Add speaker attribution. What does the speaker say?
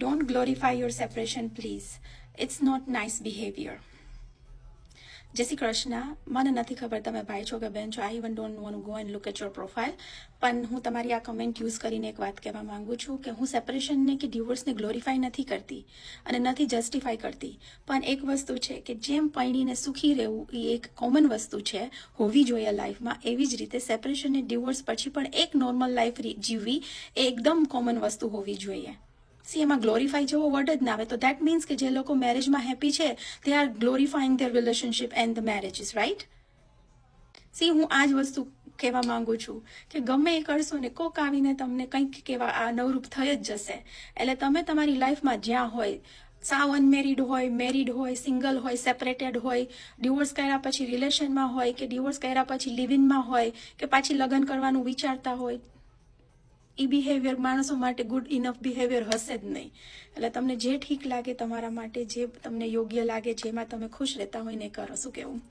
Speaker 1: Don't glorify your separation, please. It's not nice behavior. જય શ્રી કૃષ્ણ. મને નથી ખબર તમે ભાઈ છો કે બેન છો. I even don't want to go and look at your profile. પણ હું તમારી આ કમેન્ટ યુઝ કરીને એક વાત કહેવા માંગુ છું કે હું સેપરેશનને કે ડિવોર્સને ગ્લોરીફાઈ નથી કરતી અને નથી જસ્ટિફાઈ કરતી. પણ એક વસ્તુ છે કે જેમ પરણીને સુખી રહેવું એ એક કોમન વસ્તુ છે, હોવી જોઈએ લાઈફમાં, એવી જ રીતે સેપરેશન અને ડિવોર્સ પછી પણ એક નોર્મલ લાઈફ જીવવી એ એકદમ કોમન વસ્તુ હોવી જોઈએ. એમાં ગ્લોરીફાઈ જેવો વર્ડ જ ના આવે. તો દેટ મીન્સ કે જે લોકો મેરેજમાં હેપી છે they are glorifying their relationship and the marriages, right? હું આ જ વસ્તુ કહેવા માંગુ છું કે ગમે એ કરશો ને કોક આવીને તમને કંઈક કહેવા આ નવરૂપ થઈ જ જશે. એટલે તમે તમારી લાઈફમાં જ્યાં હોય, સાવ અનમેરિડ હોય, મેરિડ હોય, સિંગલ હોય, સેપરેટેડ હોય, ડિવોર્સ કર્યા પછી રિલેશનમાં હોય કે ડિવોર્સ કર્યા પછી લિવિનમાં હોય કે પાછી લગ્ન કરવાનું વિચારતા હોય, એ બિહેવિયર માણસો માટે ગુડ ઇનફ બિહેવિયર હશે જ નહીં. એટલે તમને જે ઠીક લાગે તમારા માટે, જે તમને યોગ્ય લાગે, જેમાં તમે ખુશ રહેતા હોય ને કરો. શું કહેવું?